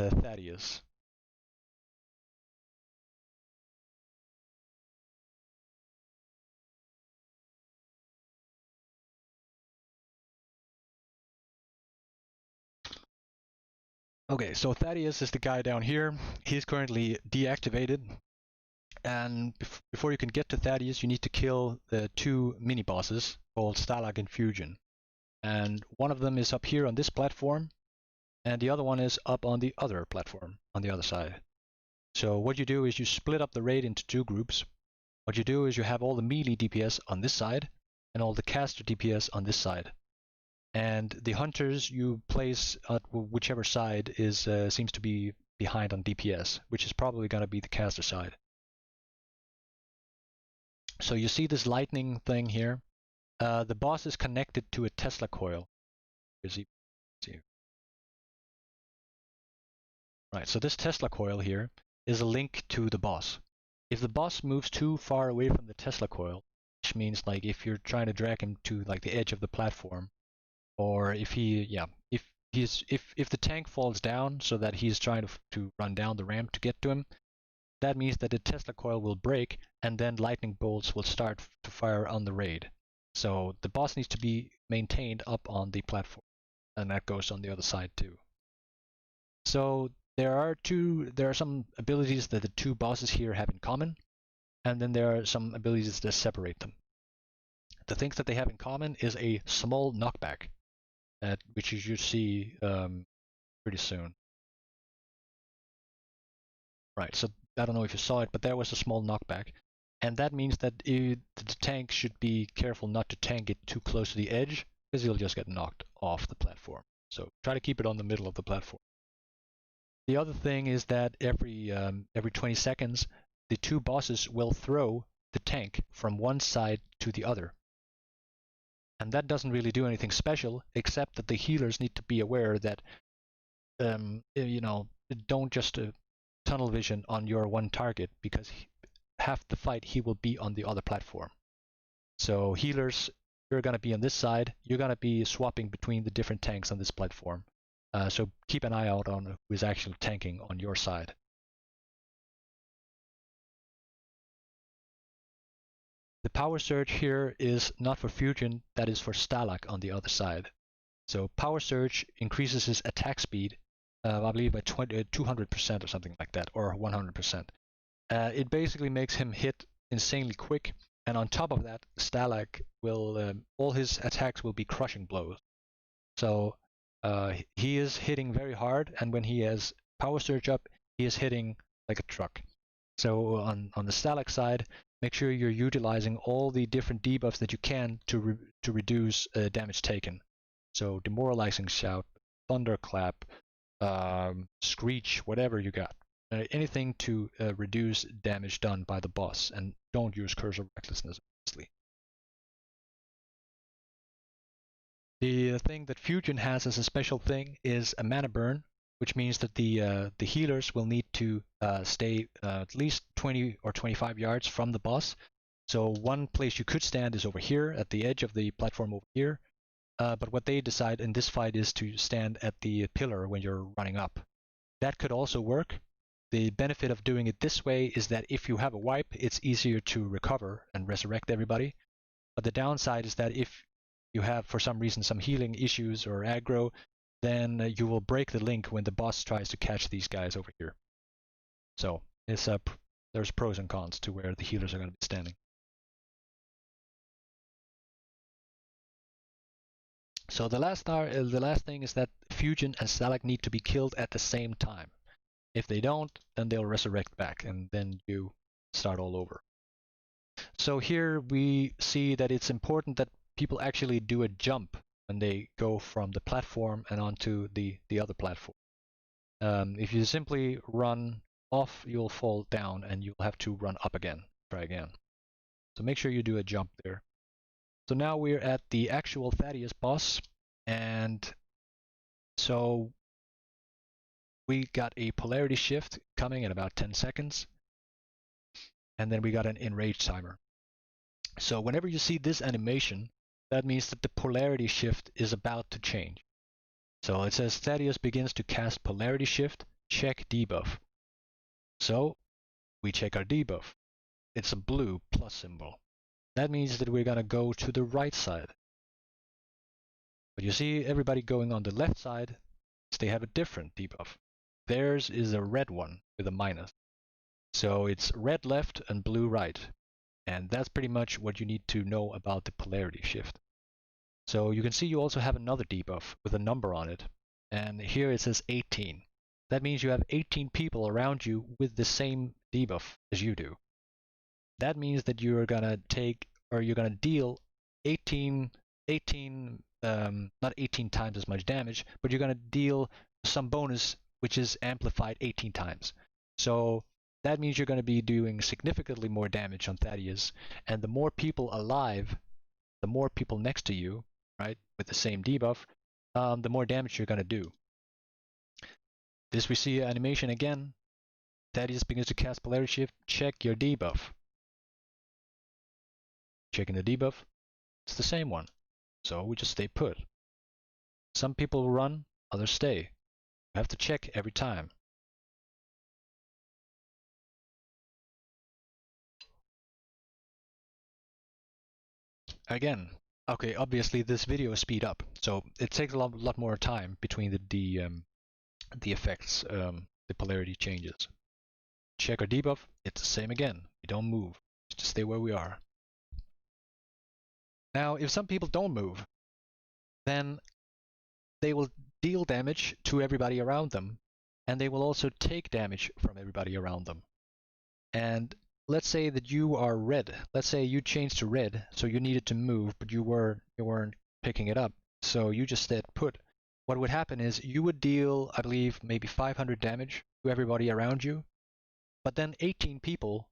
Thaddius. Okay, so Thaddius is the guy down here. He's currently deactivated, and before you can get to Thaddius, you need to kill the two mini bosses called Stalag and Fusion. And one of them is up here on this platform, and the other one is up on the other platform on the other side. So what you do is you split up the raid into two groups. What you do is you have all the melee DPS on this side and all the caster DPS on this side. And the hunters you place at whichever side is seems to be behind on DPS, which is probably going to be the caster side. So you see this lightning thing here. The boss is connected to a Tesla coil. Right, so this Tesla coil here is a link to the boss. If the boss moves too far away from the Tesla coil, which means like if you're trying to drag him to like the edge of the platform, or if if the tank falls down so that he's trying to run down the ramp to get to him, that means that the Tesla coil will break and then lightning bolts will start to fire on the raid. So the boss needs to be maintained up on the platform, and that goes on the other side too. So there are some abilities that the two bosses here have in common, and then there are some abilities that separate them. The things that they have in common is a small knockback, which you should see pretty soon. Right, so I don't know if you saw it, but there was a small knockback. And that means that the tank should be careful not to tank it too close to the edge, because you'll just get knocked off the platform. So try to keep it on the middle of the platform. The other thing is that every 20 seconds, the two bosses will throw the tank from one side to the other. And that doesn't really do anything special, except that the healers need to be aware that, don't just tunnel vision on your one target, because half the fight he will be on the other platform. So healers, you're going to be on this side, you're going to be swapping between the different tanks on this platform. So keep an eye out on who is actually tanking on your side. The power surge here is not for Fusion, that is for Stalag on the other side. So power surge increases his attack speed, I believe by 200% or something like that, or 100%. It basically makes him hit insanely quick, and on top of that, Stalag will, all his attacks will be crushing blows. So he is hitting very hard, and when he has power surge up, he is hitting like a truck. So on the Stalag side, make sure you're utilizing all the different debuffs that you can to reduce damage taken. So demoralizing shout, thunderclap, screech, whatever you got. Anything to reduce damage done by the boss, and don't use Curse of Recklessness, obviously. The thing that Fusion has as a special thing is a mana burn, which means that the healers will need to stay at least 20 or 25 yards from the boss. So one place you could stand is over here at the edge of the platform over here. But what they decide in this fight is to stand at the pillar when you're running up. That could also work. The benefit of doing it this way is that if you have a wipe, it's easier to recover and resurrect everybody. But the downside is that if you have, for some reason, some healing issues or aggro, then you will break the link when the boss tries to catch these guys over here. So there's pros and cons to where the healers are going to be standing. So the last thing is that Fusion and Stalag need to be killed at the same time. If they don't, then they'll resurrect back, and then you start all over. So here we see that it's important that people actually do a jump when they go from the platform and onto the other platform. If you simply run off, you'll fall down and you'll have to run up again, try again. So make sure you do a jump there. So now we're at the actual Thaddius boss, and so we got a polarity shift coming in about 10 seconds, and then we got an enrage timer. So whenever you see this animation, that means that the polarity shift is about to change. So it says Thaddius begins to cast polarity shift. check debuff. So we check our debuff. It's a blue plus symbol. That means that we're gonna go to the right side. But you see everybody going on the left side, they have a different debuff. Theirs is a red one with a minus. So it's red left and blue right. And that's pretty much what you need to know about the polarity shift. So you can see you also have another debuff with a number on it. And here it says 18. That means you have 18 people around you with the same debuff as you do. That means that you're gonna take, or you're gonna deal 18, not 18 times as much damage, but you're gonna deal some bonus which is amplified 18 times. So that means you're gonna be doing significantly more damage on Thaddius, and the more people alive, the more people next to you, right, with the same debuff, the more damage you're gonna do. This we see animation again. Thaddius begins to cast polarity shift. Check your debuff. Checking the debuff, it's the same one. So we just stay put. Some people run, others stay. You have to check every time. Again, okay, obviously this video is speed up, so it takes a lot more time between the effects, the polarity changes. Check our debuff, it's the same again. We don't move, just stay where we are. Now, if some people don't move, then they will deal damage to everybody around them, and they will also take damage from everybody around them. And let's say that you are red. Let's say you changed to red, so you needed to move, but you weren't picking it up, so you just stayed put. What would happen is you would deal, I believe, maybe 500 damage to everybody around you, but then 18 people,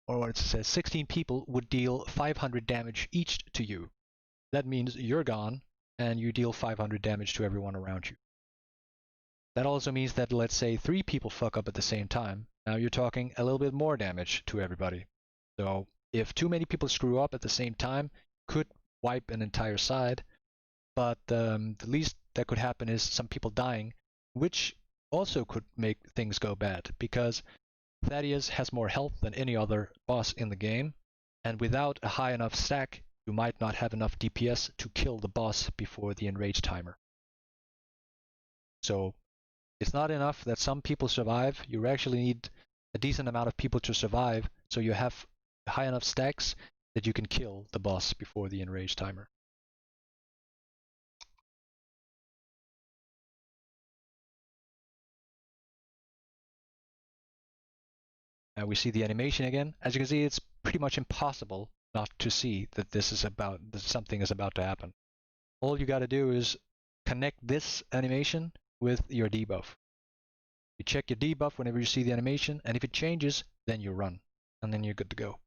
or what it says, 16 people would deal 500 damage each to you. That means you're gone, and you deal 500 damage to everyone around you. That also means that, let's say, 3 people fuck up at the same time. Now you're talking a little bit more damage to everybody. So if too many people screw up at the same time, could wipe an entire side. But the least that could happen is some people dying, which also could make things go bad, because Thaddius has more health than any other boss in the game, and without a high enough stack, you might not have enough DPS to kill the boss before the enrage timer. So it's not enough that some people survive. You actually need a decent amount of people to survive, so you have high enough stacks that you can kill the boss before the enrage timer. Now we see the animation again. As you can see, it's pretty much impossible not to see that that something is about to happen. All you got to do is connect this animation with your debuff. You check your debuff whenever you see the animation, and if it changes, then you run, and then you're good to go.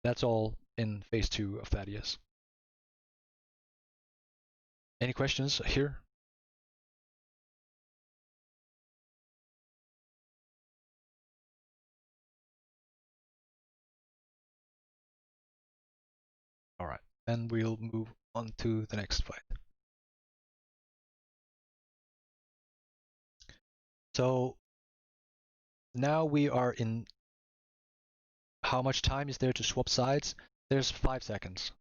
That's all in phase 2 of Thaddius. Any questions here? All right, then we'll move on to the next fight. So now we are in. How much time is there to swap sides? There's 5 seconds.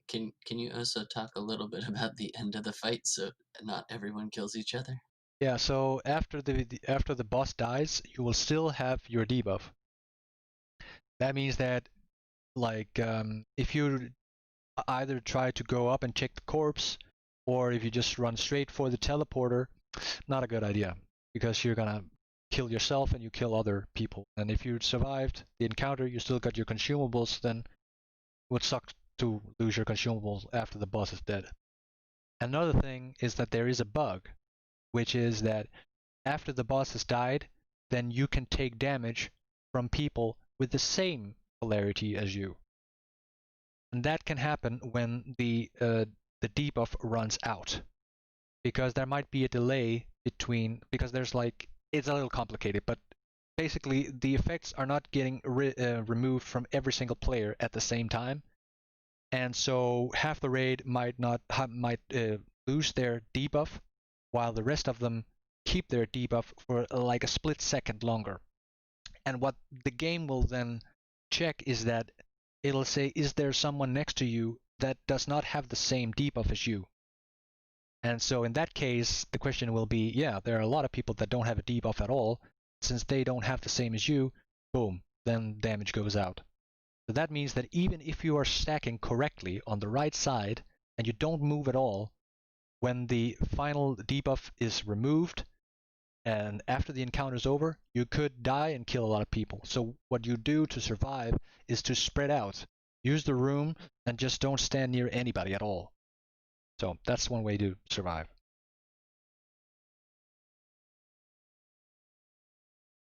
Can you also talk a little bit about the end of the fight so not everyone kills each other? Yeah, so after the boss dies, you will still have your debuff. That means that, like, if you either try to go up and check the corpse, or if you just run straight for the teleporter, not a good idea, because you're gonna kill yourself and you kill other people. And if you survived the encounter, you still got your consumables, then it would suck to lose your consumables after the boss is dead. Another thing is that there is a bug, which is that after the boss has died, then you can take damage from people with the same polarity as you. And that can happen when the debuff runs out, because there might be a delay between, because there's like, it's a little complicated, but basically the effects are not getting removed from every single player at the same time, and so half the raid might lose their debuff while the rest of them keep their debuff for like a split second longer. And what the game will then check is that it'll say, is there someone next to you that does not have the same debuff as you? And so in that case, the question will be, yeah, there are a lot of people that don't have a debuff at all. Since they don't have the same as you, boom, then damage goes out. So that means that even if you are stacking correctly on the right side and you don't move at all, when the final debuff is removed and after the encounter is over, you could die and kill a lot of people. So what you do to survive is to spread out, use the room, and just don't stand near anybody at all. So that's one way to survive.